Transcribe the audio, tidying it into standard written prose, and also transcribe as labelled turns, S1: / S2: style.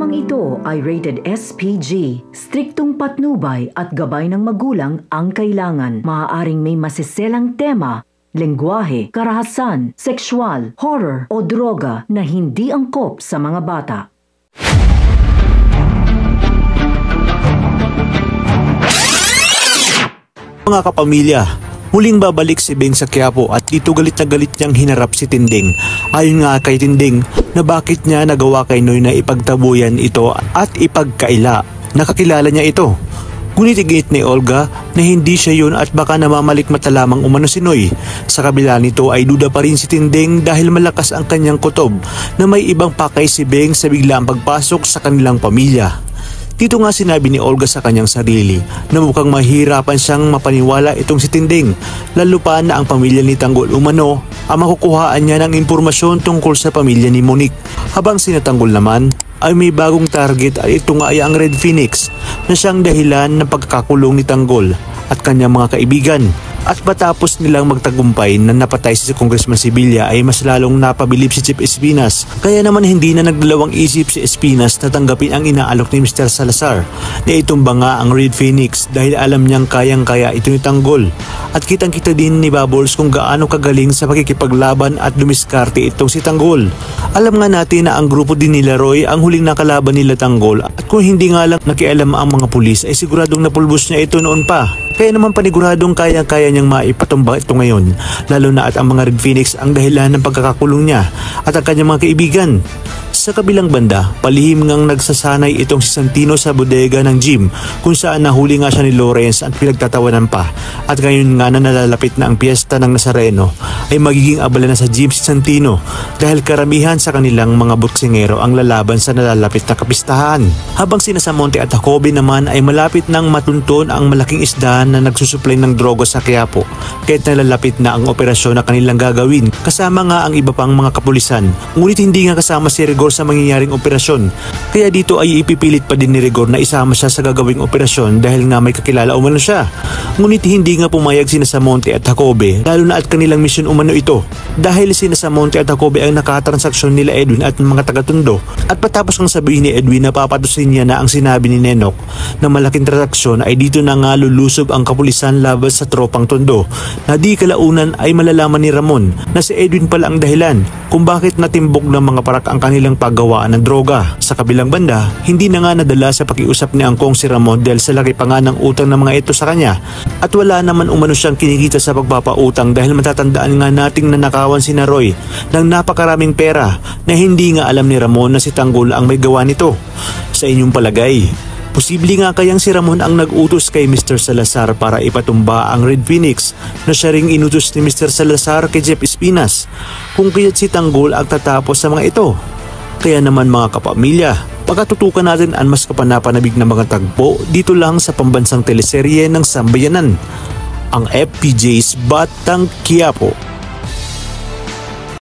S1: Programang ito ay rated SPG. Striktong patnubay at gabay ng magulang ang kailangan. Maaaring may masiselang tema, lengguwahe, karahasan, sexual, horror o droga na hindi angkop sa mga bata.
S2: Mga kapamilya, muling babalik si Beng sa Quiapo at dito galit na galit niyang hinarap si Tinding. Ayon nga kay Tinding na bakit niya nagawa kay Noy na ipagtabuyan ito at ipagkaila. Nakakilala niya ito. Ngunit igit ni Olga na hindi siya yun at baka namamalikmata lamang umano si Noy. Sa kabila nito ay duda pa rin si Tinding dahil malakas ang kanyang kutob na may ibang pakay si Beng sa biglaang pagpasok sa kanilang pamilya. Dito nga sinabi ni Olga sa kanyang sarili na mukhang mahirapan siyang mapaniwala itong si Tinding, lalo pa na ang pamilya ni Tanggol umano ang makukuhaan niya ng impormasyon tungkol sa pamilya ni Monique. Habang si Tanggol naman ay may bagong target at ito nga ay ang Red Phoenix na siyang dahilan ng pagkakakulong ni Tanggol at kanyang mga kaibigan. At matapos nilang magtagumpay na napatay si Congressman Sibilya ay mas lalong napabilib si Chief Espinas. Kaya naman hindi na nagdalawang isip si Espinas na tanggapin ang inaalok ni Mr. Salazar na itumba nga ang Red Phoenix dahil alam niyang kayang-kaya ito ni Tanggol. At kitang-kita din ni Bubbles kung gaano kagaling sa pakikipaglaban at dumiskarte itong si Tanggol. Alam nga natin na ang grupo din nila Roy ang huling nakalaban nila Tanggol at kung hindi nga lang nakialam ang mga pulis ay siguradong napulbos niya ito noon pa. Kaya naman paniguradong kaya-kaya niyang maipatumba ito ngayon, lalo na at ang mga Red Phoenix ang dahilan ng pagkakakulong niya at ang kanyang mga kaibigan. Sa kabilang banda, palihim ngang nagsasanay itong si Santino sa bodega ng gym kung saan nahuli nga siya ni Lawrence at pinagtatawanan pa. At ngayon nga na nalalapit na ang piyesta ng Nazareno ay magiging abala na sa gym si Santino dahil karamihan sa kanilang mga boksingero ang lalaban sa nalalapit na kapistahan. Habang sina Samonte at Jacoby naman ay malapit nang matunton ang malaking isda na nagsusupply ng droga sa Quiapo kahit nalalapit na ang operasyon na kanilang gagawin kasama nga ang iba pang mga kapulisan. Ngunit hindi nga kasama si Rigor sa mangyayaring operasyon kaya dito ay ipipilit pa din ni Rigor na isama siya sa gagawing operasyon dahil nga may kakilala umano siya. Ngunit hindi nga pumayag sina Samonte at Jacoby lalo na at kanilang misyon umano ito dahil sina Samonte at Jacoby ang nakatransaksyon nila Edwin at mga taga-Tondo at patapos kang sabihin ni Edwin na papatusin niya na ang sinabi ni Nenok na malaking transaksyon ay dito na nga lulusob ang kapulisan laban sa tropang Tondo na di kalaunan ay malalaman ni Ramon na si Edwin pala ang dahilan kung bakit natimbok ng mga parak ang kanilang paggawaan ng droga. Sa kabilang banda, hindi na nga nadala sa pakiusap ni Angkong si Ramon dahil sa laki pa nga ng utang ng mga ito sa kanya at wala naman umano siyang kinikita sa pagpapautang dahil matatandaan nga nating nanakawan si Roy ng napakaraming pera na hindi nga alam ni Ramon na si Tanggol ang may gawa nito. Sa inyong palagay, posible nga kayang si Ramon ang nag-utos kay Mr. Salazar para ipatumba ang Red Phoenix na siya ring inutos ni Mr. Salazar kay Jeff Espinas kung kaya't si Tanggol ang tatapos sa mga ito. Kaya naman mga kapamilya, pagkatutukan natin ang mas kapanapanabig na mga tagpo dito lang sa pambansang teleserye ng Sambayanan, ang FPJ's Batang Quiapo.